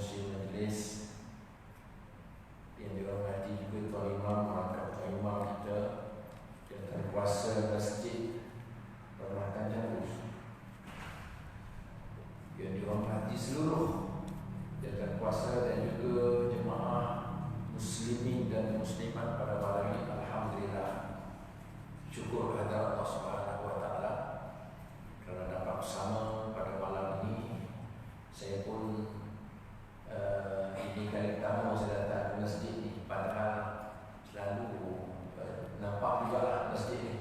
Muslim Majlis yang dihormati juga Tuan Imam, Tuan Imam kita dan kuasa masjid Permatan Jambus, yang dihormati seluruh dan kuasa dan juga jemaah muslimin dan muslimat pada malam ini. Alhamdulillah, syukur kepada Allah Subhanahu wa taala kerana dapat bersama pada malam ini. Saya pun ini kali pertama saya datang ke masjid ni, padahal selalu nampak juga lah masjid ni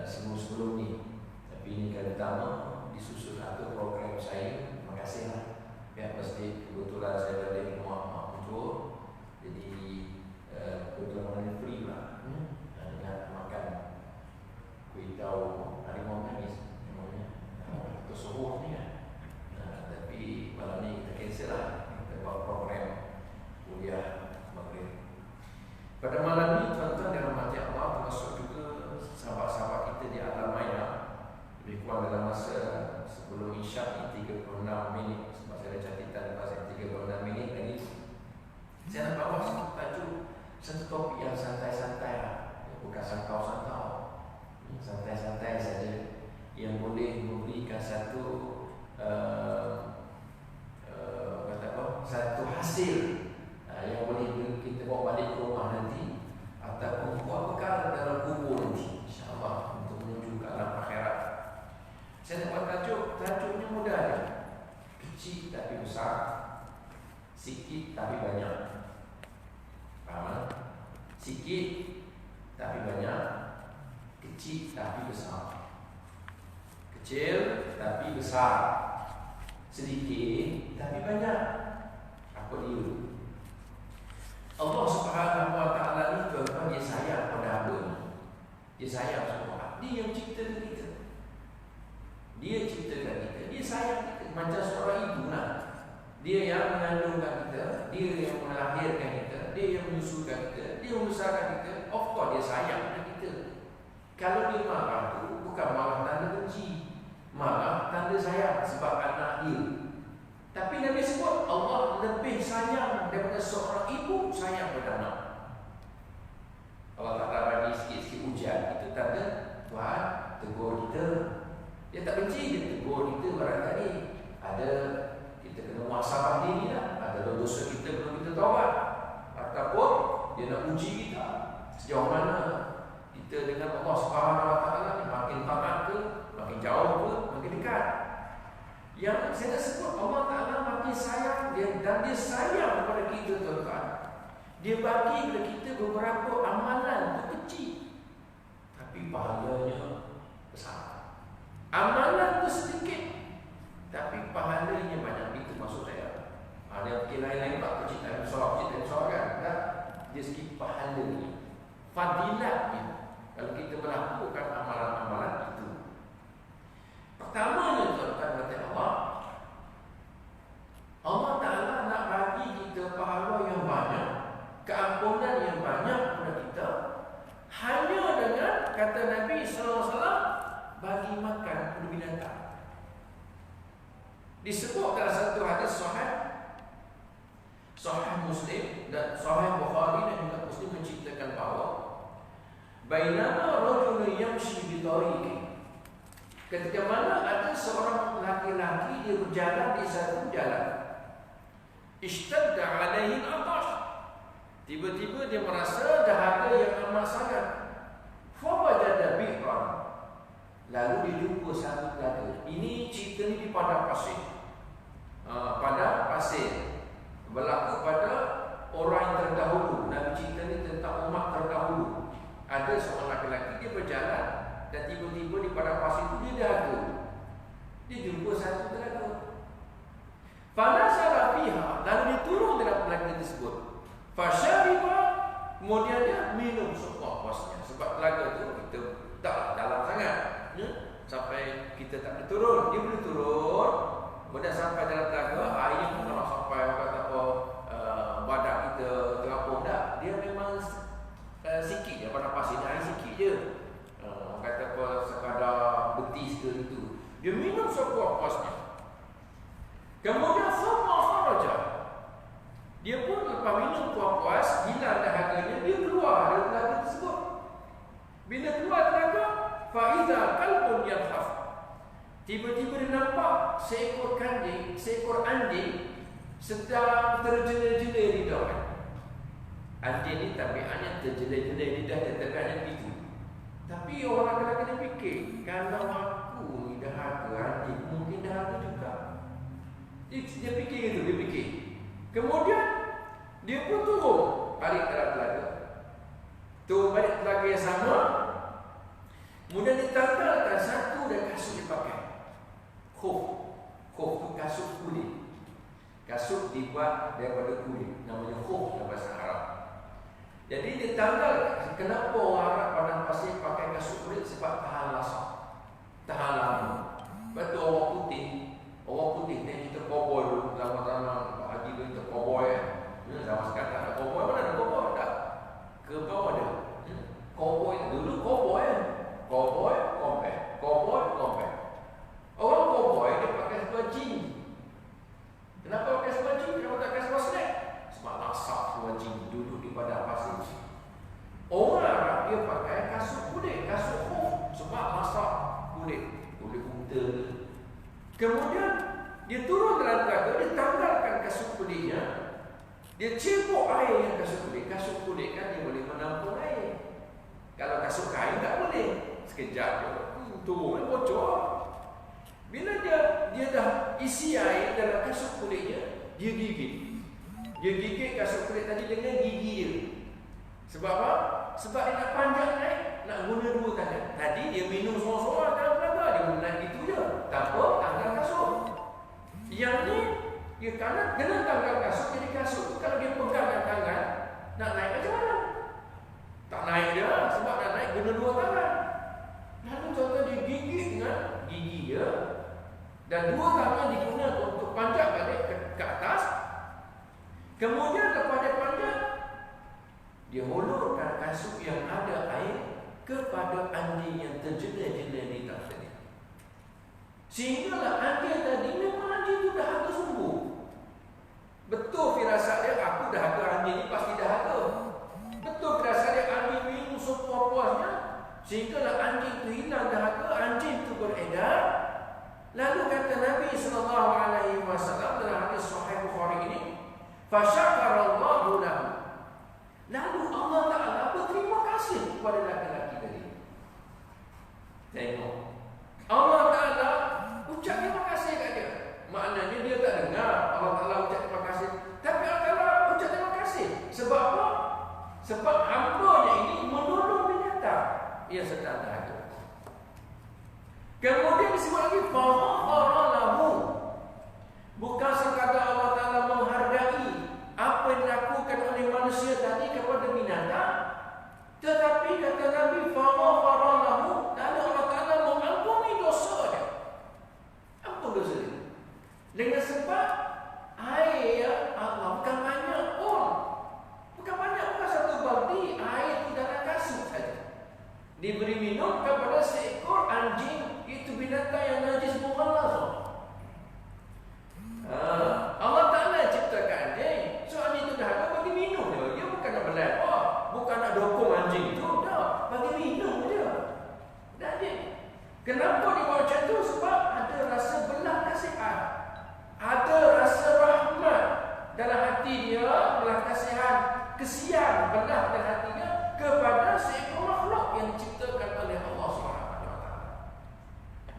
sebelum ni, tapi ini kali pertama disusul satu program saya. Terima kasih lah pihak masjid. Kebetulan saya berada di rumah Mak Muncul, jadi kebetulan free lah, nak makan kuih tahu harimau nangis namanya atau subuh ni kan. Tapi malam ni kita cancel lah, kita buat program kuliah maghrib. Pada malam ni tuan-tuan dirahmati Allah, termasuk juga sahabat-sahabat kita di alam maya, lebih kurang dalam masa sebelum Isyak ni 36 minit, sebab saya ada catatan lepas saya 36 minit lagi. Saya nak bawa satu tajuk, satu topik yang santai-santai lah, bukan santau-santau, santai-santai saja, yang boleh memberikan satu satu hasil yang boleh kita bawa balik ke rumah nanti, ataupun buat bekal dalam kubur nanti, insya-Allah, untuk menuju ke alam akhirat. Saya nak buat tajuknya mudah je. Kecil tapi besar, sikit tapi banyak. Faham? Sikit tapi banyak, kecil tapi besar. Kecil tapi besar, sedikit tapi banyak. Apa dia? Allah Subhanahu wa taala ni tuan-tuan, dia sayang pada hamba ni. Dia sayang semua. Dia yang ciptakan kita. Dia ciptakan kita. Dia sayang kita macam seorang ibu lah. Dia yang mengandungkan kita, dia yang melahirkan kita, dia yang menyusukan kita, dia membesarkan kita. Of course dia sayang pada kita. Kalau dia marah tu bukan marah tanda benci, marah tanda sayang sebab anak dia. Tapi Nabi sebut Allah lebih sayang daripada seorang ibu sayang pada anak. Allah Ta'ala bagi sikit-sikit hujan, itu tanda Tuhan tegur kita. Dia tak benci, dia tegur kita. Barangkali ada kita kena muhasabah diri lah, ada dosa kita belum kita taubat, ataupun dia nak uji kita sejauh mana kita dengan Allah Subhanahu wa taala ni, makin taat ke, makin jauh ke, makin dekat. Yang saya nak sebut, Allah Ta'ala makin sayang dia, dan dia sayang kepada kita tuan-tuan. Dia bagi kepada kita beberapa amalan tu kecil, tapi pahalanya besar. Amalan tu sedikit, tapi pahalanya banyak. Itu maksud saya. Ada yang fikir lain-lain, tak kecil tak besar kan? Tak. Dia segi pahalanya, fadilatnya kalau kita melakukan amalan-amalan itu. Pertamanya tuan-tuan kata Allah Ta'ala nak bagi kita pahala yang banyak, keampunan yang banyak kepada kita, hanya dengan, kata Nabi SAW, bagi makan kepada binatang. Disebut dalam satu hadis Sahih Muslim dan Sahih Bukhari dan juga Muslim menceritakan bahawa bainama rajulun yamshi bi tariqin, ketika mana ada seorang laki-laki dia berjalan di satu jalan, ishtadda alaihi al-atash, tiba-tiba dia merasa dahaga yang amat sangat. Fa wajada bi'ran, lalu dia jumpa satu telaga. Ini cerita ni di padang pasir. Padang pasir berlaku pada orang yang terdahulu. Nabi cerita ni tentang umat terdahulu. Ada seorang laki-laki, dia berjalan dan tiba-tiba di padang pasir itu dia dahaga. Dia jumpa satu telaga. Fanazara fiha, lalu dia turun dalam telaga tersebut. Fasyariba, kemudian dia minum sepuas-puasnya. Sebab telaga itu kita tak dalam sangat, ya? Sampai kita tak boleh turun. Dia boleh turun, kemudian sampai dalam telaga, air pun tak sampai badan kita terapung dah. Dia memang sikit je, padang pasir ni air sikit je. Kata apa, sekadar betis ke itu. Dia minum sepuas-puasnya. Kemudian semua kharaja, seekor anjing sedang terjela-jela lidah kan. Anjing ni tabiatnya terjela-jela lidah dan tabiatnya begitu. Tapi orang kadang-kadang fikir, kalau aku ni dahaga anjing, mungkin dahaga juga. Dia fikir itu, dia fikir. Kemudian dia pun turun balik dalam telaga. Turun balik telaga yang sama. Kemudian ditanggalkan satu dan kasut dia pakai. Khuf tu kasut kulit. Kasut dibuat daripada kulit. Namanya khuf dalam bahasa Arab. Jadi ditanggal. Kenapa orang Arab padang pasir pakai kasut kulit? Sebab tahan lasak, tahan lama. Betul orang putih ni kita cowboy dulu. Zaman-zaman Pak Haji dulu kita cowboy kan. Zaman sekarang tak ada cowboy. Mana ada cowboy? Tak. Ke bawah ada. Cowboy dulu cowboy kan. Cowboy, compact. Orang cowboy dia pakai sebuah jeans. Kenapa pakai sebuah jeans? Kenapa tak pakai sebuah snack? Sebab lasak sebuah jeans duduk di padang pasir. Orang Arab dia pakai kasut kulit, kasut khuf. Sebab lasak kulit unta. Kemudian dia turun dalam telaga, dia tanggalkan kasut kulitnya. Dia cebok air yang kasut kulit. Kasut kulit kan dia boleh menampung air. Kalau kasut kain tak boleh. Sekejap je turun bocor. Bila dia dah isi air dalam kasut kulitnya, dia gigit. Dia gigit kasut kulit tadi dengan gigi dia. Sebab apa? Sebab dia nak panjang naik, nak guna dua tangan. Tadi dia minum sorang-sorang dalam telaga, dia menaik itu je tanpa tanggal kasut. Yang ni dia kena tanggal kasut. Jadi kasut tu kalau dia pegang dengan tangan, nak naik macam mana? Tak naik dia sebab nak naik guna dua tangan. Lalu contoh dia gigit dengan gigi dia, dan dua tangan digunakan untuk panjat balik ke atas. Kemudian lepas dia panjat, dia hulurkan kasut yang ada air kepada anjing yang terjela-jela di atas tadi. Sehinggalah anjing tadi memang anjing itu dahaga sungguh. Betul firasat dia, aku dahaga anjing ni pasti dahaga. Betul firasat dia, anjing minum sepuas-puasnya. Sehinggalah anjing itu hilang dahaga, anjing itu beredar. Lalu kata Nabi SAW dalam hadis Sahih Bukhari ini, fasyakarallahu lahu. Lalu Allah Ta'ala berterima kasih kepada laki-laki tadi. Tengok, Allah Ta'ala ucap terima kasih kat dia. Maknanya dia tak dengar Allah Ta'ala ucap terima kasih, tapi Allah Ta'ala ucap terima kasih. Sebab apa? Sebab hamba-Nya ini menolong binatang yang sedang dahaga. Kemudian disebut lagi faghfara lahu. Bukan sekadar Allah Ta'ala menghargai apa yang dilakukan oleh manusia tadi kepada binatang, tetapi kata Nabi faghfara lahu, dan Allah Ta'ala mengampuni dosa dia. Ampun dosa dia. Dengan sebab air ya Allah bukan banyak pun. Bukan satu baldi air di dalam kasut saja. Diberi minum kepada seekor anjing, itu binatang yang najis mughalladh. Allah Ta'ala ciptakan anjing, so anjing itu dahaga bagi minum dia. Dia bukan nak berlepas, bukan nak dokong anjing itu, dah bagi minum dia. Dan dia, kenapa dia buat macam tu? Sebab ada rasa belas kasihan, ada rasa rahmat dalam hati dia, belas kasihan, kesian belah dalam hatinya kepada seekor makhluk yang diciptakan oleh Allah SWT.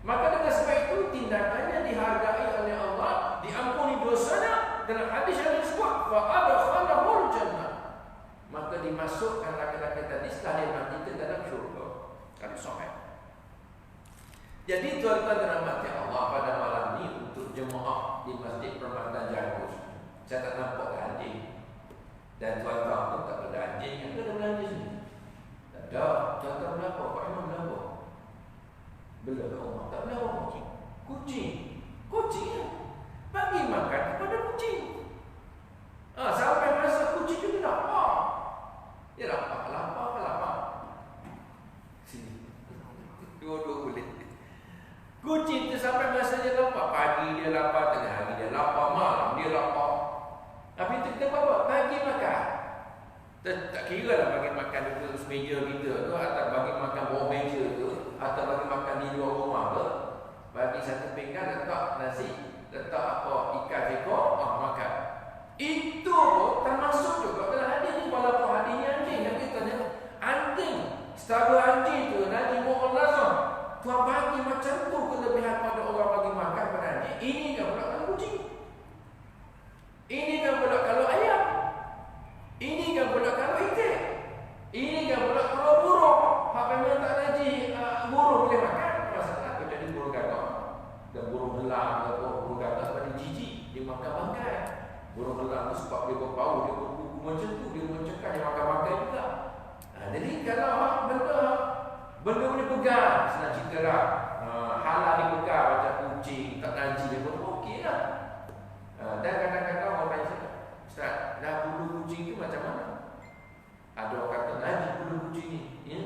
Maka dengan sebab itu tindakannya dihargai oleh Allah, diampuni dosanya. Dalam hadis yang disebut fa'adkhalahul jannah, maka dimasukkan laki-laki tadi setelah dia mati ke dalam syurga. Hadis sahih. Jadi tuan-tuan dan rahmati Allah, pada malam ni untuk jemaah di Masjid Permata Jagus, saya tak nampak anjing. Dan tuan-tuan pun tak ada anjing yang ada belanja sini. Tak ada. Tuan-tuan berapa? Pak Imam berapa? Bela kat rumah. Tak bela apa? Kucing. Kucing ya? Bagi makan kepada kucing. Sampai masa kucing juga lapar. Dia lapar. Sini. Dua-dua boleh. Kucing tu sampai masa dia lapar. Pagi dia lapar, tengah hari dia lapar, malam dia lapar. Tapi itu kita bawa bagi makan. Tak kira lah bagi makan di atas meja kita tu, atau bagi makan bawah meja tu, atau bagi makan di luar rumah tu. Bagi satu pinggan letak nasi, letak apa ikan ekor, makan. Itu termasuk juga dalam hadis ni, walaupun hadisnya anjing, tapi tanya anjing, setara anjing tu Nabi Muhammad SAW, Tuhan bagi macam tu kelebihan pada orang bagi makan pada anjing. Ini kan pula kalau kucing, ini kan pula kalau ayam, ini kan pula kalau itik, ini kan pula kalau burung. Hak memang tak Nabi burung boleh makan, masalah tu jadi burung gagak dan burung helang atau burung gagak sebab dia jijik, dia makan bangkai. Burung helang tu sebab dia berbau, dia berkuku macam tu, dia mencekak, dia makan-makan juga. Jadi kalau benda boleh pegang, senang cerita lah. Halal dipegang macam kucing, tak najis dia pun okey lah. Dan kadang-kadang orang tanya saya, Ustaz, dah bulu kucing tu macam mana? Ada orang kata najis bulu kucing ni, ya?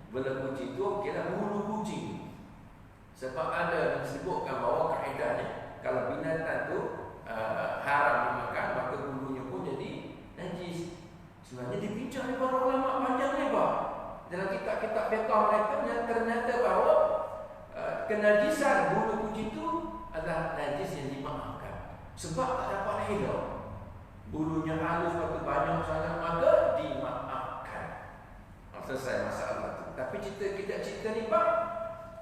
Bulu kucing tu okey lah, bulu kucing. Sebab ada disebutkan bahawa kaedahnya, kalau binatang tu haram dimakan, maka bulunya pun jadi najis. Sebenarnya dibincang oleh para ulama panjang lebar dalam kitab-kitab fiqh mereka, yang ternyata bahawa kenajisan bulu kucing itu adalah najis yang dimaafkan sebab tak dapat elok. Bulunya halus atau banyak sangat, maka dimaafkan. Selesai masalah itu. Tapi cerita ni Pak,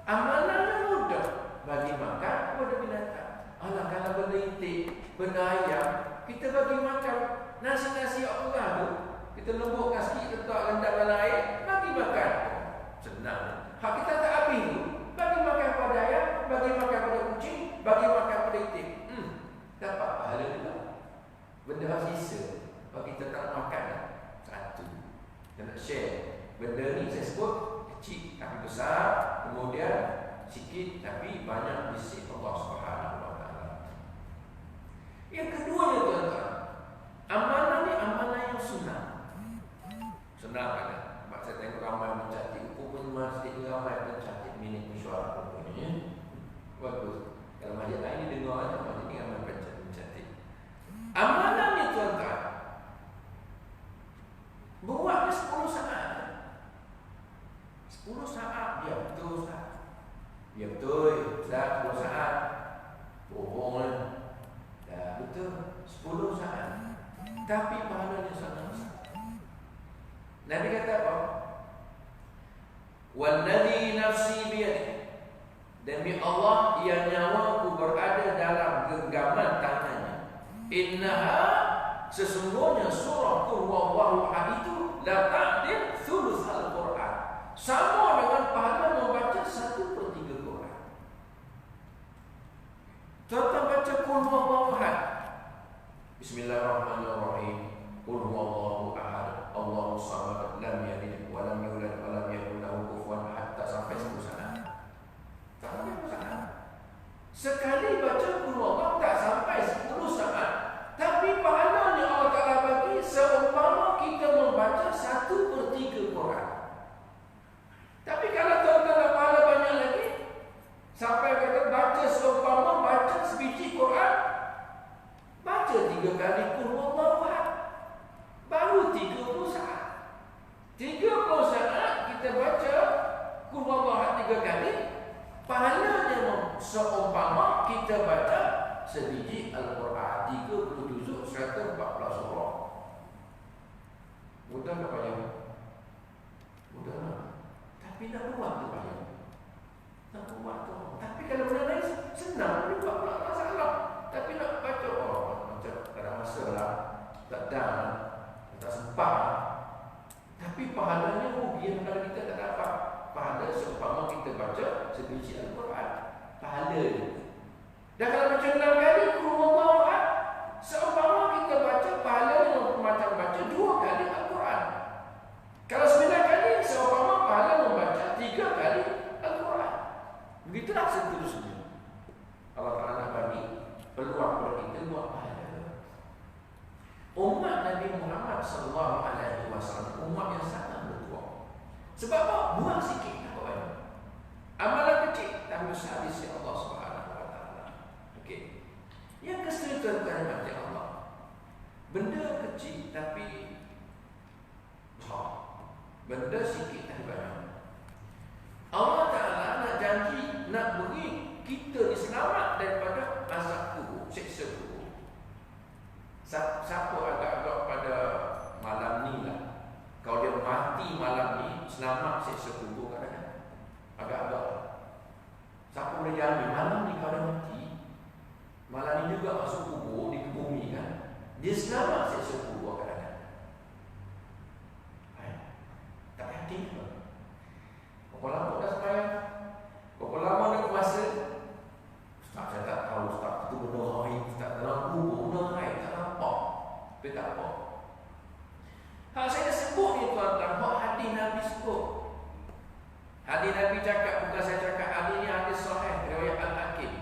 amalannya mudah bagi makan kepada binatang. Alah, kalau benda itik, benda ayam, kita bagi makan nasi-nasi Allah tu, kita lembutkan sikit, letak rendah dalam air, bagi makan. Senang. Hak kita tak habis tu, bagi makan pada ayam, bagi makan pada kucing, bagi makan pada itik. Dapat pahala juga. Benda hak sisa, bagi kita tak makan satu. Kita nak share. Benda ni saya sebut kecil tapi besar, kemudian sikit tapi banyak di sisi Allah Subhanahu wa taala. Yang keduanya tuan-tuan, amalan ni amalan yang senang. Senang kan? Sebab saya tengok ramai mencatat, pun masjid ni ramai mencatat minit mesyuarat pokoknya. Bagus. Kalau masjid lain ni dengar aja, masjid ni ramai mencatat. Amalan ni tuan-tuan, buatnya 10 saat. 10 saat, ya betul Ustaz. Ya betul, Ustaz 10 saat. Bohong lah. Ya betul, 10 saat. Tapi pahalanya sangat besar. Nabi kata apa? Walladhi nafsi biyadihi, demi Allah yang nyawaku berada dalam genggaman tangannya. Innaha, sesungguhnya surah Qul huwallahu ahad itu la ta'dil thulutsal Quran, sama dengan pahala membaca 1/3 Quran. Contoh baca Qul huwallahu ahad. Bismillahirrahmanirrahim. Qul huwallahu ahad, Allahus samad, lam yalid wa lam yulad wa lam yakul lahu kufuwan ahad, tak sampai 10 saat. Tak sampai 10 saat. Sekali baca Qul huwallahu tak sampai 10 saat, tapi pahalanya Allah Taala bagi seumpama kita membaca 1/3 Quran. Tapi kalau tuan-tuan pahala banyak lagi, sampai kata baca seumpama baca sebiji Quran, baca 3 kali Qul huwallahu ahad, baru 30 saat. 30 saat kita baca Qul huwallahu ahad 3 kali, pahalanya seumpama kita baca sebiji Al-Quran 30 juzuk 114 surah. Mudah tak payah? Mudah lah. Tapi nak buat tu payah. Nak buat tu. Tapi kalau benda lain senang, buat pula tak masalah. Tapi nak baca, macam tak ada masa lah, tak dah, tak sempat lah. Tapi pahalanya biar kalau kita tak dapat pahala seumpama kita baca sebiji Al-Quran. Pahala dia. Dan kalau baca 6 kali Qul huwallahu ahad, seumpama kita baca pahalanya macam baca 2 kali Al-Quran. Kalau 9 kali, seumpama pahala membaca 3 kali Al-Quran. Begitulah seterusnya. Allah Ta'ala nak bagi peluang kepada kita buat pahala. Umat Nabi Muhammad SAW, umat yang sangat bertuah. Sebab apa? Buang sikit, tak banyak. Amalan kecil dan besar di sisi Allah Subhanahu wa taala. Okey. Yang keseluruhan mati Allah. Benda kecil tapi besar. Benda sikit tapi banyak. Allah Ta'ala nak janji, nak beri kita diselamat daripada azab kubur. Siapa agak-agak pada malam ni lah, kalau dia mati malam ni selamat siksa kubur kadang-kadang. Agak-agak siapa boleh jamin malam ni kalau dia mati, malam ni juga masuk kubur, dikebumikan, dia selamat siksa kubur kadang-kadang. Tak yakin ke? Berapa lama dah sembahyang? Berapa lama dah puasa? Ustaz, saya tak tahu Ustaz, itu benar hari Ustaz dalam kubur, benar hari tak nampak. Tapi tak apa. Hak saya dah sebut ni tuan-tuan, hak hadis Nabi sebut. Hadis Nabi cakap, bukan saya cakap, hadis ni hadis sahih riwayat Al-Hakim.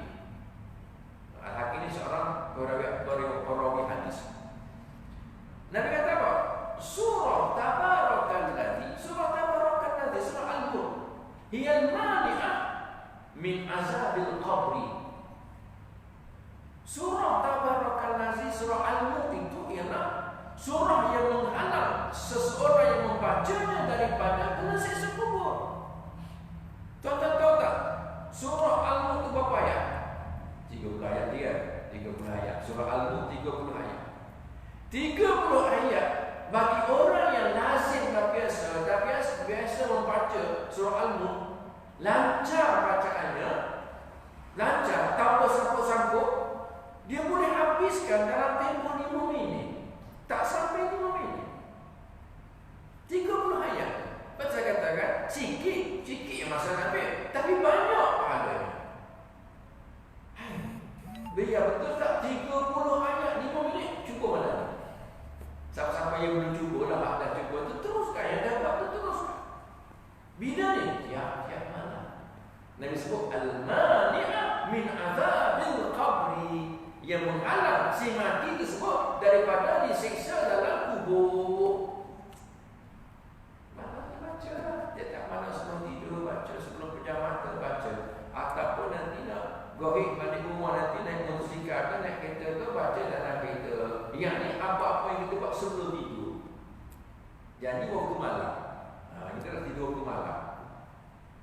Al-Hakim ni seorang perawi hadis. Nabi kata apa? Surah Tabarakalladzi, surah Al-Mulk, hiya al-mani'ah min azabil qabri. Surah Tabarakalladzi, surah Al-Mulk itu ialah surah yang menghalang seseorang yang membacanya daripada kena siksa kubur. Tuan-tuan tahu tak? Surah Al-Mulk itu berapa ayat? 30 ayat dia, 30 ayat. Surah Al-Mulk 30 ayat. 30 ayat bagi orang yang lazim dan biasa membaca surah Al-Mulk, lancar bacaannya, lancar, tanpa sangkut-sangkut, dia boleh habiskan dalam tempoh 5 minit. Tak sampai 5 minit. 30 ayat. Betul saya katakan, sikit yang masa Nabi, tapi banyak pahalanya. Biar betul tak 30 ayat 5 minit cukup mana? Siapa-siapa yang belum cuba lah, dah cuba tu teruskan, yang dapat tu teruskan. Bila ni? Tiap-tiap malam. Nabi sebut al-mani'ah min azabil qabri, yang menghalang si mati tersebut daripada disiksa dalam kubur. Mana dia baca lah. Dia tak mana sebelum tidur baca, sebelum pejam mata baca, ataupun nanti nak gohik balik rumah, nanti naik motosikal ke naik kereta ke, baca dalam kereta. Yang ni apa-apa yang kita buat sebelum tidur. Jadi waktu malam, kita dah tidur waktu malam.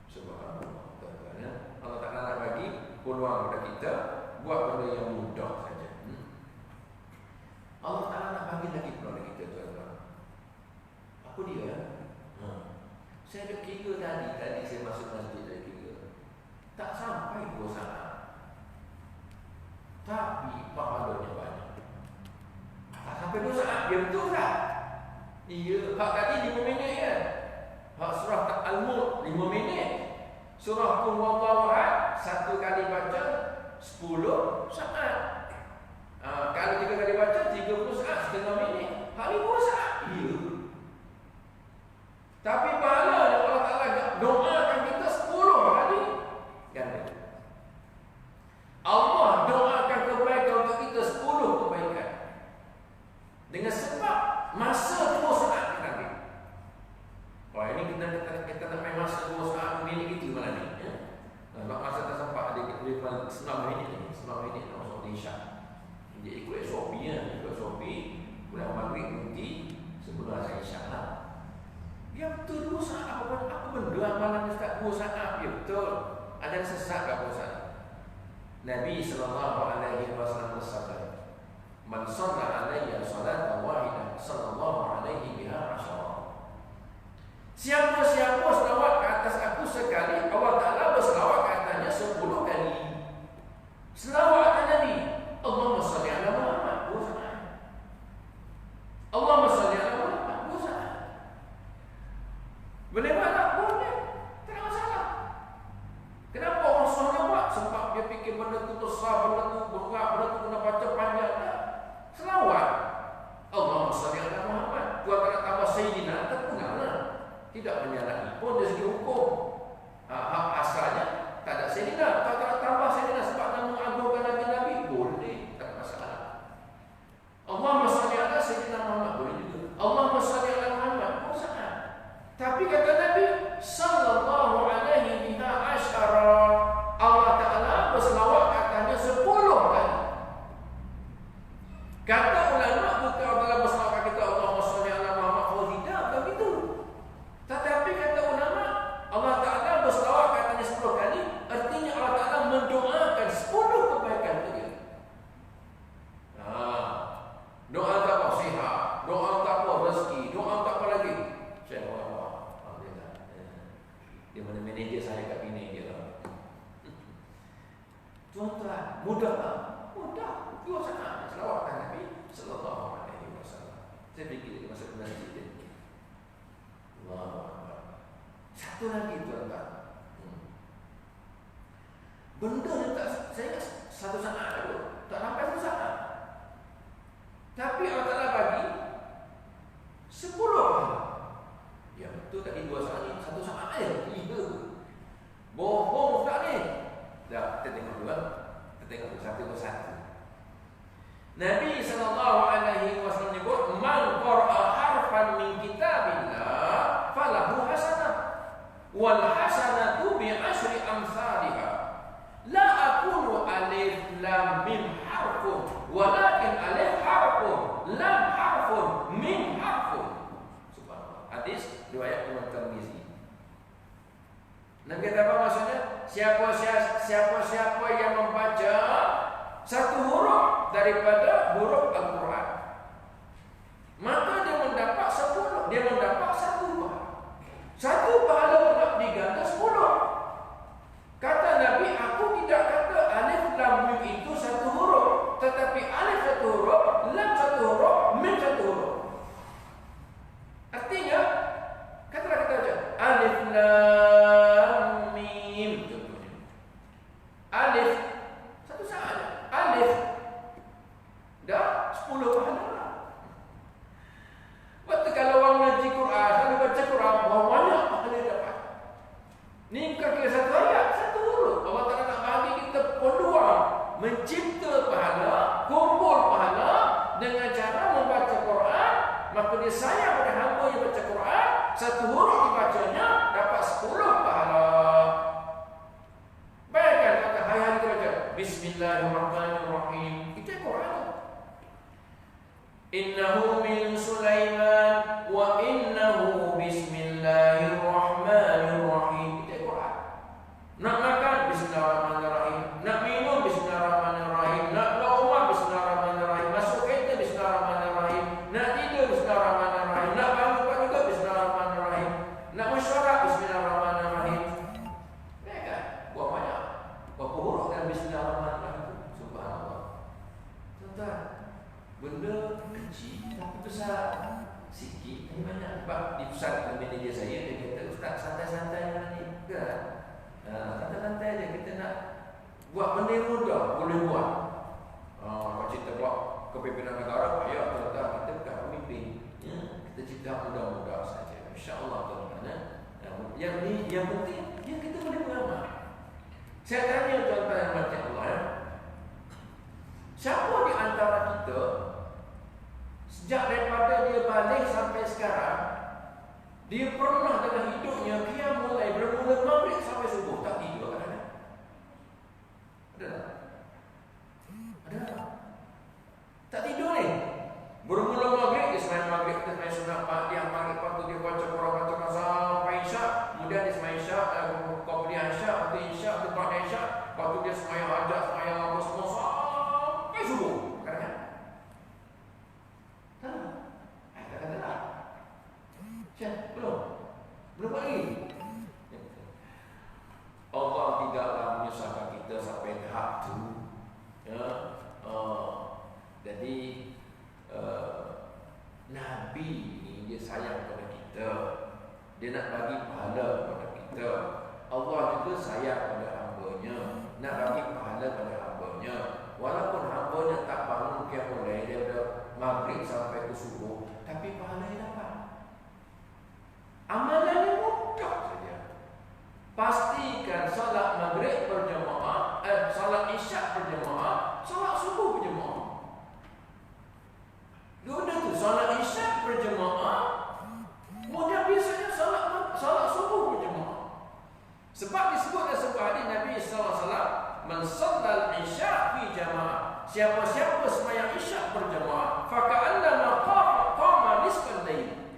Subhanallah, tuan-tuan ya. Allah Ta'ala nak bagi peluang kepada kita buat benda yang mudah saja. Allah Ta'ala nak bagi lagi peluang kepada kita, tuan-tuan. Apa dia? Saya ada kira tadi saya masuk masjid ada kira. Tak sampai 2 saat. Tapi pahalanya banyak. Tak sampai 2 saat, dia betul tak? Iya, hak tadi 5 minit kan? Hak surah Al-Mulk 5 minit. Surah Qul Huwallahu Ahad 1 kali baca 10 saat. Kalau 3 kali baca 30 saat, setengah minit. Hak 5 saat. Iya. Tapi pahala yang Allah Ta'ala doakan kita 10 kali ganda. Allah doakan kebaikan untuk kita 10 kebaikan. Dengan sebab masa 2 saat kita ambil. Wah, ini kita nak main masa 2 saat minit itu malam ni ya? Masa tak sempat dia boleh 9 minit ni. 9 minit nak masuk Malaysia. Dia ikut SOP ya, ikut SOP. Bulan Maghrib nanti sebelum asal Isya lah. Ya betul 2 saat. Apa benda amalan Ustaz 2 saat? Ya betul. Ada yang sesat tak 2 saat? Nabi SAW bersabda, "Man shalla alayya salatan wahidah, sallallahu alaihi biha asyara." Siapa-siapa selawat ke atas aku sekali, Allah Ta'ala berselawat ke atasnya 10 kali. Selawat ke Nabi, Allahumma salli ala Muhammad, 2 saat. Allahumma salli ala Muhammad, 2 saat. Boleh tak? Boleh. Tak ada masalah. Kenapa orang sahaja buat? Sebab dia fikir benda tu besar, benda tu berat, benda tu kena baca panjang. Tak. Selawat. Allahumma salli ala Muhammad. Tuan tak nak tambah Sayyidina, tak punyalah. Tidak menyalahi pun dari segi hukum. Hak asalnya tak ada Sayyidina. Tuan tak nak tambah Sayyidina sebab nak mengagungkan Nabi-Nabi, boleh. Tak ada masalah. Allahumma salli ala Sayyidina Muhammad, boleh juga. Allahumma salli ala Muhammad, boleh. Tapi kata Nabi sallallahu alaihi biha asyara, Allah Ta'ala berselawat katanya 10 kali. Kata ulama bukan Allah berselawat kita Allahumma salli ala Muhammad fawzidah, bukan begitu. Tetapi kata ulama Allah Ta'ala berselawat katanya 10 kali, artinya Allah Ta'ala mendoakan 10 kebaikan untuk dia. Doa Saya fikir masuk ke masjid ini. Allahu Akbar. Satu lagi tuan-tuan. Benda yang tak, saya ingat satu saat tu, tak sampai satu saat. Tapi Allah Ta'ala bagi 10 pahala. Ya betul tadi 2 saat ni, 1 saat aja. Iya. Bohong tak ni? Dah, kita tengok dulu. Kita tengok satu persatu. Nabi SAW menyebut, Man qara'a harfan min kitabillah falahu hasanah. Wal hasanatu bi asyri amsalihha. La aqulu alif lam mim harfun, walakin alif harfun, lam harfun, mim harfun. Subhanallah. Hadis riwayat Imam Tirmizi. Nabi kata apa maksudnya? Siapa yang membaca satu huruf daripada huruf Al-Quran, maka dia mendapat 10. Dia mendapat 1 pahala. 1 pahala pula diganda 10. Kata Nabi, aku tidak kata alif lam mim itu 1 huruf, tetapi alif 1 huruf, lam 1 huruf, mim 1 huruf. Artinya, katalah kita baca alif lam mim contohnya. Alif 1 sahaja. Alif dah 10 pahala. Waktu kalau orang ngaji Quran, kalau baca Quran, banyak pahala dapat. Ni bukan kira 1 ayat, 1 huruf. Allah Ta'ala nak bagi kita peluang mencipta pahala, kumpul pahala dengan cara membaca Quran. Maka dia sayang pada hamba yang baca Quran, 1 huruf dibacanya dapat 10 pahala. Bayangkan kata hari-hari kita baca Bismillahirrahmanirrahim. Itu Quran. Innahu min Sulaiman wa innahu bismillahirrahmanirrahim. Itu Quran. Nak makan bismillahirrahmanirrahim, nak minum bismillahirrahmanirrahim, nak berumah bismillahirrahmanirrahim, masuk kereta bismillahirrahmanirrahim, nak tidur bismillahirrahmanirrahim, nak bangun juga bismillahirrahmanirrahim, nak mesyuarat bismillahirrahmanirrahim. Ya kan? Buat banyak. Berapa huruf dalam bismillahirrahmanirrahim? Subhanallah. Tuan-tuan, benda kecil tapi besar. Sikit tapi banyak. Sebab di pusat manager saya, dia kata, Ustaz santai-santai mana ni? Kan? Santai-santai je. Kita nak buat benda yang mudah, boleh buat. Kalau kita buat kepimpinan negara, ya tuan-tuan, kita bukan pemimpin, ya? Kita cipta mudah-mudah saja, insyaAllah tuan-tuan. Yang ni, yang penting, ya kita boleh beramal. Saya tanya tuan-tuan yang macam Allah, ya? Siapa di antara kita sejak daripada dia balik sampai sekarang, dia pernah dalam hidupnya dia mulai bermula maghrib sampai subuh tak tidur? Ada? Ada tak? Ada tak? Tak tidur ni. Bermula maghrib, dia semain maghrib, dia semain sunat dia maghrib, lepas tu dia baca Quran, baca sampai isyak, kemudian dia semain isyak, kemudian isyak, kemudian isyak, kemudian isyak, lepas tu dia semain hajat, semain apa semua sampai subuh. Kadang-kadang kata tak? Cik, belum lagi. Allah tidaklah menyusahkan kita sampai tahap tu. Ya, jadi Nabi ni dia sayang kepada kita. Dia nak bagi pahala kepada kita. Allah juga sayang kepada hamba-Nya, nak bagi pahala kepada hamba-Nya. Walaupun hamba-Nya tak bangun qiyamul lail daripada maghrib sampai ke subuh, tapi pahalanya dapat. Amalannya mudah saja. Pastikan salat maghrib berjemaah, salat isyak berjemaah, salat subuh berjemaah. Dua tu, salat isyak berjemaah, kemudian biasanya salat subuh berjemaah. Sebab disebut dalam sebuah hadis Nabi SAW, Man shallal isya fi jamaah. Siapa-siapa sembahyang isyak berjemaah, faka'annama qama nisfal lail.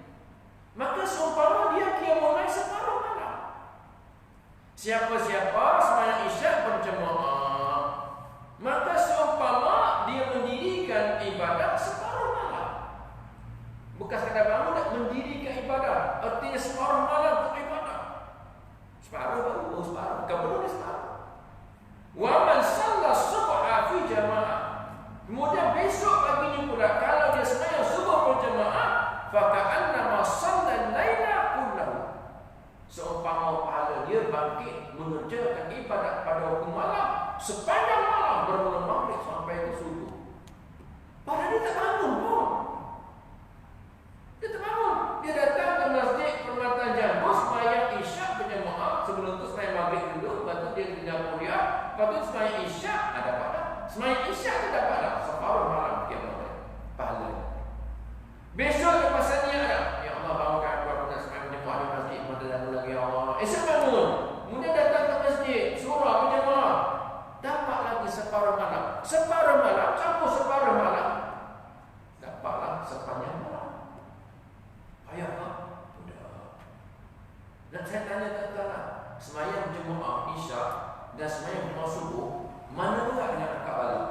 Maka seumpama dia qiyamul lail separuh malam. Siapa-siapa sembahyang isyak berjemaah, maka seumpama dia mendirikan ibadah separuh malam. Bukan sekadar bangun, nak mendirikan ibadah, artinya separuh malam untuk ibadah. Separuh baru, separuh, bukan penuh dia separuh. Wa man shalla subha fi jamaah. Kemudian besok paginya pula, kalau dia sembahyang subuh berjemaah, sepanjang malam bermula maghrib sampai ke subuh. Padahal dia tak bangun pun. Dia tak bangun. Dia datang ke masjid Permata Jambu sembahyang Isyak berjemaah. Sebelum tu sembahyang maghrib dulu, lepas tu dia tinggal kuliah, lepas tu sembahyang Isyak ada pada. Sembahyang Isyak tu dapat dah separuh malam dia boleh pahala. Besok lepas ni ada, ya Allah bangunkan aku nak sembahyang berjemaah di masjid Permata Jambu lagi ya Allah. Esok bangun, kemudian datang ke masjid surah berjemaah, dapat lagi separuh malam. Separuh malam campur separuh malam, dapatlah sepanjang malam. Payah tak? Mudah. Dan saya tanya tuan-tuan, sembahyang jemaah Isyak dan sembahyang jemaah subuh, mana pula yang angkat balik?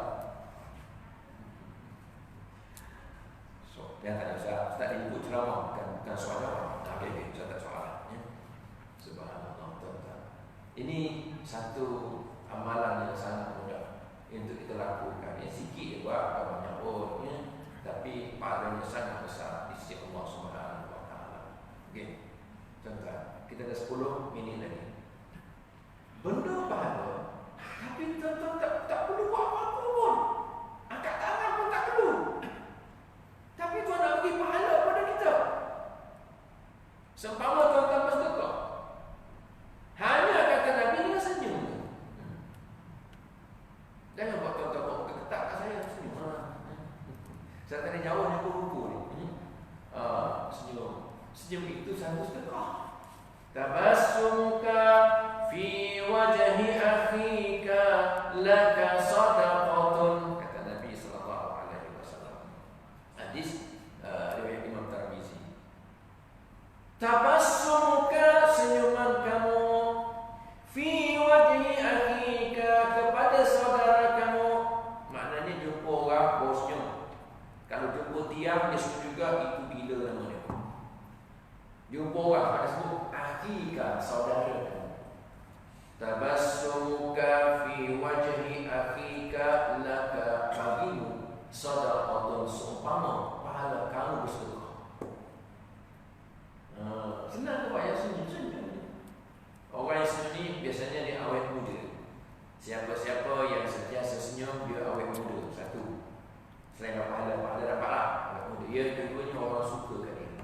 So, yang tanya saya tak diikut ceramah, bukan soal jawab. Okay, saya tak soalan. Ya. Subhanallah, tuan-tuan. Ini satu amalan yang sangat mudah untuk kita lakukan. Yang sikit je buat, banyak pun, ya. Tapi pahalanya sangat besar di sisi Allah Subhanahu wa taala. Okey. Tuan-tuan, kita ada 10 minit lagi. Benda pahala, tapi tuan-tuan tak perlu buat apa-apa pun. Angkat tangan pun tak perlu. Tapi Tuhan nak bagi pahala pada kita. Seumpama tuan-tuan bersedekah, hanya kata Nabi dia senyum. Jangan buat tuan-tuan buat ketat kat saya senyum. Saya tadi jauh ni ruku ni. Senyum. Senyum itu satu sedekah. Tabassumuka fi wajhi akhika laka sadaqatun, kata Nabi sallallahu alaihi wasallam. Hadis riwayat Imam Tirmizi. Tabassumuka, senyuman kamu, fi wajhi akhika, kepada saudara kamu. Maknanya jumpa orang bosnya. Kalau jumpa tiang, dia sebut juga itu gila namanya. Jumpa orang, ada sebut akhika, saudara kamu. Tabassumuka fi wajhi akhika laka, bagimu sadaqatun, seumpama pahala kamu bersedekah. Senang ke Pak ya senyum-senyum. Orang yang senyum ni biasanya dia awet muda. Siapa-siapa yang sentiasa senyum, dia awet muda. Satu, selain pahala dapatlah awet muda. Yang keduanya orang suka kat dia,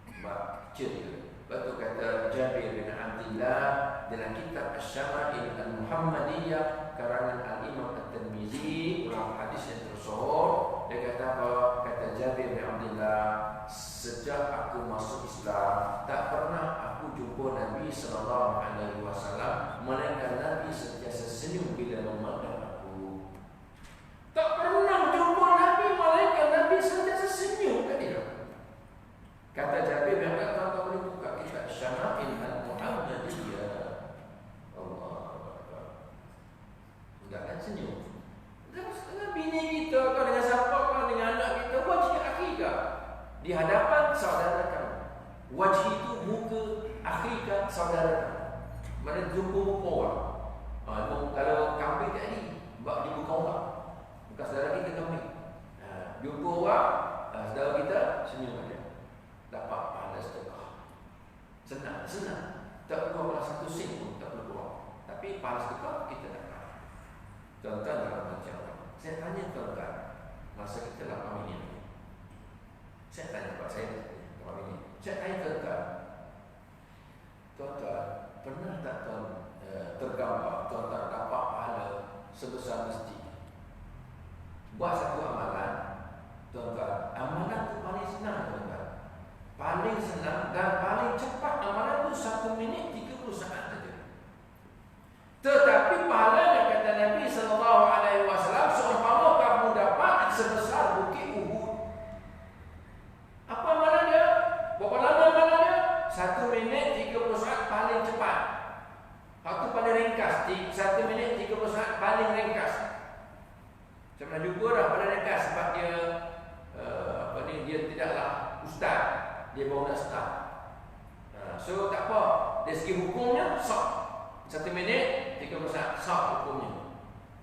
sebab ceria. Betul kata Jabir bin Abdullah dalam kitab Asy-Syama'il Al-Muhammadiyah karangan Al-Imam At-Tirmizi, ulama hadis yang tersohor. Dia kata apa? Kata Jabir bin Abdullah, sejak aku masuk Islam, tak pernah aku jumpa Nabi sallallahu alaihi wasallam melainkan Nabi sentiasa senyum bila memandang aku. Tak pernah jumpa Nabi melainkan Nabi sentiasa senyum kat dia. Kata Jabir bin Abdullah, tuan-tuan boleh buka kitab Syama'il Al-Muhammadiyah. Allah Akbar. Enggak kan senyum. Dengan bini kita, kau dengan siapa, kau dengan anak kita, wajib akhirah di hadapan saudara kamu. Wajib itu muka, akhirah saudara kamu. Mana jumpa muka orang. Kalau kambing tadi, buat di muka orang. Bukan saudara kita kambing. Jumpa orang, saudara kita senyum saja. Dapat pahala sedekah. Senang. Tak perlu orang satu sen pun, tak perlu keluar. Tapi pahala sedekah kita dapat. Tuan-tuan dalam macam saya tanya tuan-tuan, masa kita 8 minit ni, saya tanya buat saya 8 minit. Saya tanya tuan-tuan, pernah tak tuan tergambar tuan-tuan dapat pahala sebesar masjid? Buat satu amalan, tuan-tuan, amalan tu paling senang tuan-tuan. Paling senang dan paling cepat amalan tu 1 minit 30 saat saja. Tetapi pahalanya kata Nabi sallallahu alaihi wasallam seumpama kamu dapat sebesar bukit Uhud. Apa amalan dia? Berapa lama amalan dia? 1 minit 30 saat paling cepat. Waktu paling ringkas, 1 minit 30 saat paling ringkas. Saya pernah jumpa dah paling ringkas sebab dia dia tidaklah ustaz, dia baru nak start. So tak apa, dari segi hukumnya sah. 1 minit 30 saat sah hukumnya.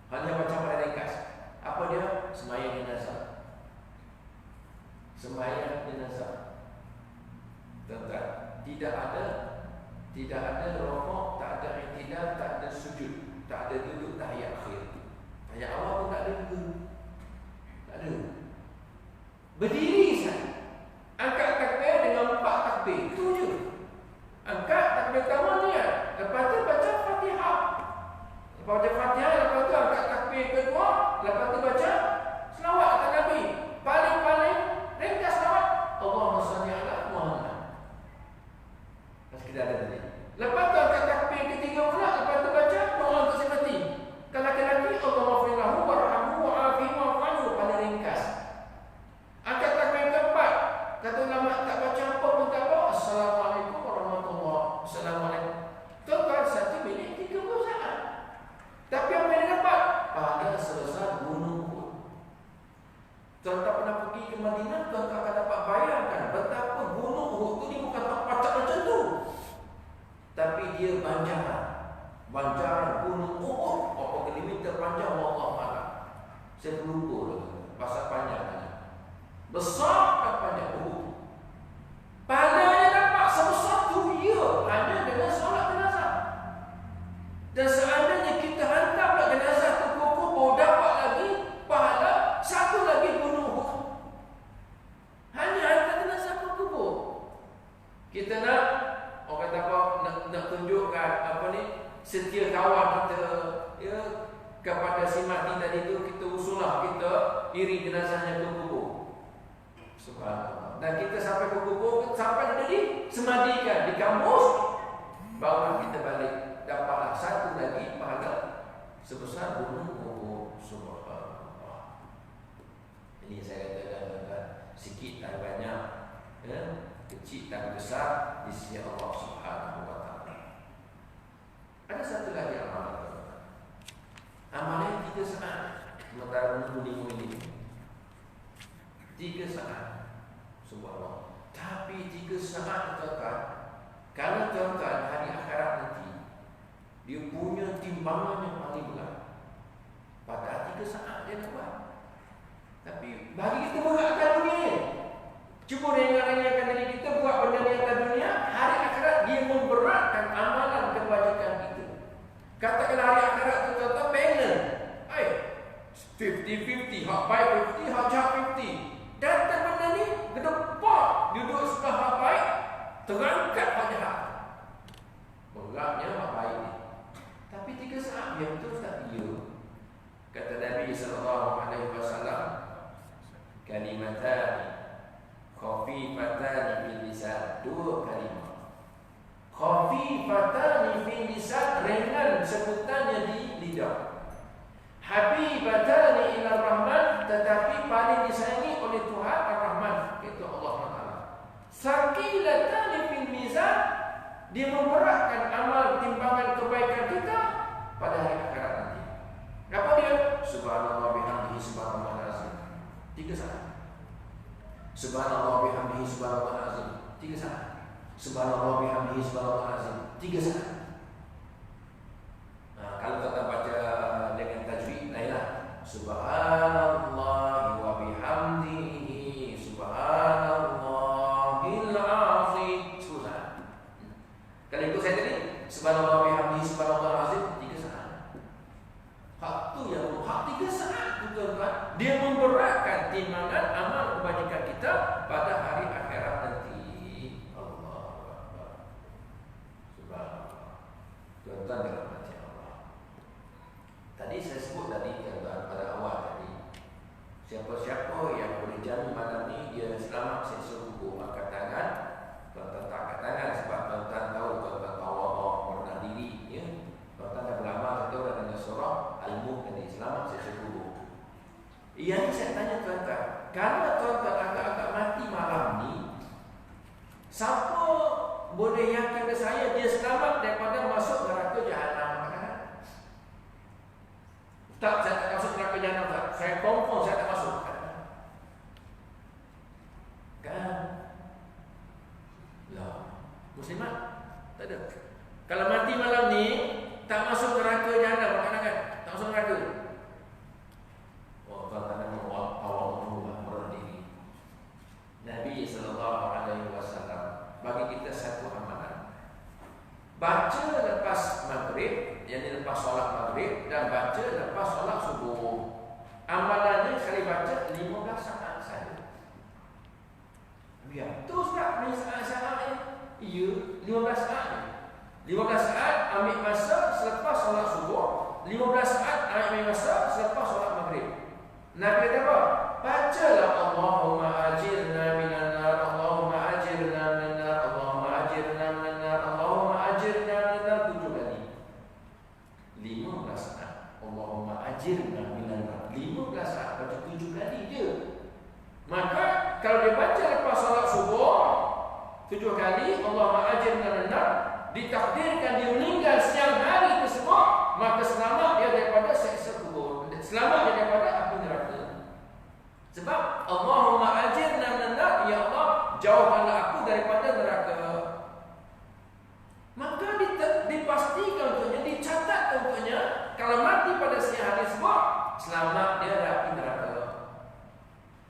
Hanya macam pada ringkas. Apa dia? Sembahyang jenazah. Sembahyang jenazah. Tuan-tuan, tidak ada rokok, tak ada i'tidal, tak ada sujud, tak ada duduk tahiyat akhir. Berdiri saja. Angkat takbir dengan 4 takbir. Itu je. Angkat takbir pertama niat. Lepas tu baca Fatihah. Lepas baca Fatihah, lepas tu angkat takbir kedua. Lepas tu baca selawat atas Nabi. Paling-paling ringkas selawat. Allahumma salli ala Muhammad. Kita ada tadi. Lepas tu angkat takbir ketiga pula. Lepas tu baca doa untuk si mati. Kalau laki-laki, Allahumma firlahu warhamhu wa'afihi wa'afanhu. Paling ringkas. Angkat takbir keempat. Kata ulama tak baca apa pun tak apa. Assalamualaikum warahmatullahi. Assalamualaikum. Tuan-tuan 1 minit 30 saat. Tapi apa yang dapat? Pada sebesar gunung Uhud. Tuan tak pernah pergi ke Madinah, tuan tak akan dapat bayangkan betapa gunung Uhud tu ni bukan terpacak macam tu. Tapi dia banjaran. Banjaran gunung Uhud. Berapa kilometer panjang Allah Ta'ala. Saya lupa pasal panjangnya. Besar dan panjang Uhud. Pahalanya dapat sebesar tu, ya, hanya dengan solat jenazah. Dan seandainya kita hantar pula jenazah tu ke kubur, dapat lagi pahala satu lagi gunung Uhud. Hanya hantar jenazah ke kubur. Kita nak, orang kata apa, nak tunjukkan apa ni, setia kawan kita, ya, kepada si mati tadi tu, kita usulah kita iri jenazahnya ke kubur. Subhanallah. Dan kita sampai ke kubur, sampai jadi semadikan di kampus, barulah kita balik, dapatlah satu lagi pahala sebesar gunung Uhud. Subhanallah. Ini saya katakan sikit dan banyak, ya, kecil dan besar di sisi Allah Subhanahu wa Ta'ala. Ada satu lagi amalan. Amalan 3 saat. Sementara menunggu ini 3 saat. Subhanallah. Tapi 3 saat tuan-tuan, kalau tuan-tuan hari akhirat nanti, dia punya timbangan yang paling berat. Padahal 3 saat dia nak buat. Tapi bagi kita beratkan dunia, cuba ringan-ringankan diri kita buat benda di atas dunia. Hari akhirat dia memberatkan amalan kebajikan kita. Katakanlah hari akhirat tu tuan-tuan balance. 50-50, hak baik 50, hak jahat 50. Datang benda ni, gedepak, duduk sebelah hak baik, terangkat hak jahat. Beratnya hak baik ni. Tapi 3 saat dia betul tak? Ya. Kata Nabi SAW, kalimatan khafifatan fil lisan. 2 kalimat. Khafifatan fil lisan, ringan sebutannya di lidah. Habibatan ila Rahman, tetapi paling disayangi oleh Tuhan Ar-Rahman, iaitu Allah Taala. Sakilatan fil mizan, dia memberatkan amal timbangan kebaikan kita pada hari akhirat nanti. Apa dia? Subhanallah bihamdihi subhanallahil azim. 3 saat. Subhanallah bihamdihi subhanallahil azim. 3 saat. Subhanallah bihamdihi subhanallahil azim. 3 saat. Nah, kalau kita baca dengan tajwid, lainlah. Subhanallah wa bihamdihi subhanallahil azim. Susah. Kalau ikut saya tadi, subhanallah bihamdihi subhanallahil azim 3 saat. Hak tu yang hak 3 saat tu tuan-tuan, dia memberatkan timbangan amal kebajikan kita pada hari akhirat nanti. Allahu Akbar. Subhanallah. Tuan-tuan dirahmati Allah. Tadi saya sebut tadi tuan-tuan pada awal tadi, siapa-siapa yang boleh jamin malam ni dia selamat siksa kubur, angkat tangan. Tuan-tuan tak angkat tangan sebab tuan-tuan tahu, tuan-tuan tawaduk, merendah diri, ya. Tuan-tuan dah berlama kata orang dengan surah Al-Mulk tadi, selamat siksa kubur. Yang saya tanya tuan-tuan, kalau tuan-tuan agak-agak mati malam ni, siapa boleh yakin ke saya dia selamat daripada masuk neraka jahanam? Tak, saya tak masuk neraka jahanam, tak. Saya confirm saya tak masuk. Kan? Lah, muslimat tak ada. Kalau mati malam ni tak masuk neraka jahanam, kan? Tak masuk neraka. Oh, tuan-tuan nak awal merendah diri. Nabi SAW bagi kita satu amalan. Baca lepas maghrib, yang lepas solat maghrib, dan baca lepas solat subuh. Amalannya sekali baca 15 saat saja. 15 saat ambil masa selepas solat subuh, 15 saat ambil masa selepas solat maghrib. Nabi kata apa? Bacalah Allahumma ajirna minan nar, Allahumma ajirna minan nar, Allahumma ajirna minan nar, Allahumma ajirna minan nar 7 kali. 15 saat Allahumma ajirna minan nar. 15 saat baca 7 kali je. Maka kalau dia baca lepas solat subuh 7 kali Allahumma ajirna minan nar, ditakdirkan dia meninggal siang hari tersebut, maka selamat dia daripada siksa kubur, selamat dia daripada api neraka. Sebab Allahumma ajirna minan nar, ya Allah jauhkanlah aku daripada neraka. Maka dipastikan untuknya, dicatat untuknya, kalau mati pada siang hari tersebut, selamat dia dari api neraka.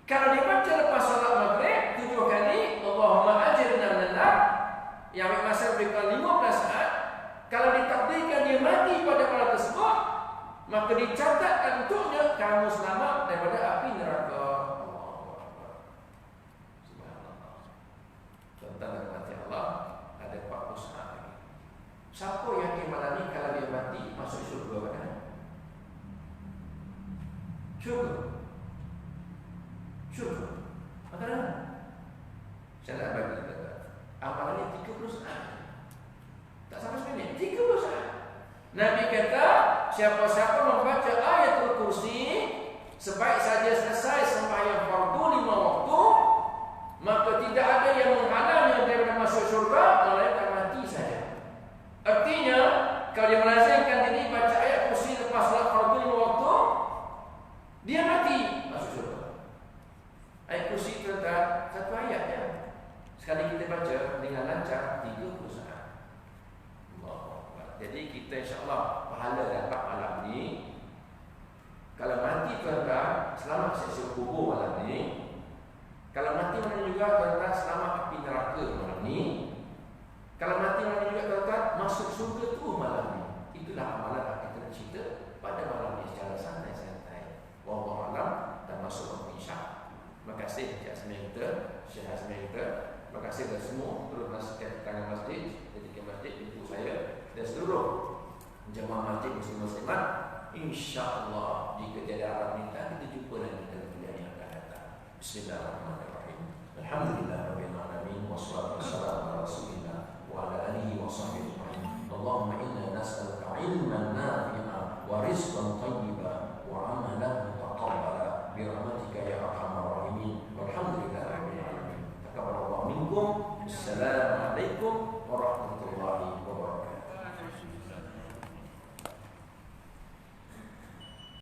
Kalau dibaca lepas solat maghrib 7 kali Allahumma ajirna minan nar, yang ambil masa lebih kurang 15 saat, kalau ditakdirkan dia mati pada malam tersebut, maka dicatatkan untuknya kamu selamat daripada api neraka. Subhanallah. Tentang mati Allah ada 40 saat lagi. Siapa yang malam ni kalau dia mati masuk syurga kan? Syurga. Syurga. Maknanya saya nak bagi kata amalannya 30 saat. Tak sampai seminit, 30 saat. Nabi kata, siapa-siapa membaca ayatul kursi sebaik saja selesai sembahyang fardu 5 waktu, maka tidak ada yang menghalangnya daripada masuk syurga melainkan mati saja. Artinya, kalau dia melazimkan diri baca ayat kursi lepas salat fardu 5 waktu, dia mati masuk syurga. Ayat kursi itu tak satu ayat ya. Sekali kita baca dengan lancar 30 saat. Jadi kita insya-Allah pahala dapat malam ni. Kalau mati tuan-tuan, selamat siksa kubur malam ni. Kalau mati mana juga tuan-tuan, selamat api neraka malam ni. Kalau mati mana juga tuan-tuan, masuk surga tu malam ni. Itulah amalan yang kita cerita pada malam ni secara santai-santai. Wallahu a'lam dan masuk waktu isyak. Terima kasih Cik Asmi kita, Syekh Asmi kita. Terima kasih kepada semua turut nasihat tangan masjid, ketika masjid ibu saya dan seluruh jemaah masjid muslim-muslimat. InsyaAllah jika tiada Arab minta, kita jumpa lagi dalam kuliah yang akan datang. Bismillahirrahmanirrahim. Alhamdulillahirabbil alamin wassalatu wassalamu ala rasulillah wa ala alihi wa sahbihi ajma'in. Allahumma inna nas'aluka ilman nafi'an wa rizqan thayyiban wa amalan mutaqabbala bi rahmatika ya arhamar rahimin. Walhamdulillahirabbil alamin. Taqabbalallahu minkum. Assalamualaikum warahmatullahi wabarakatuh.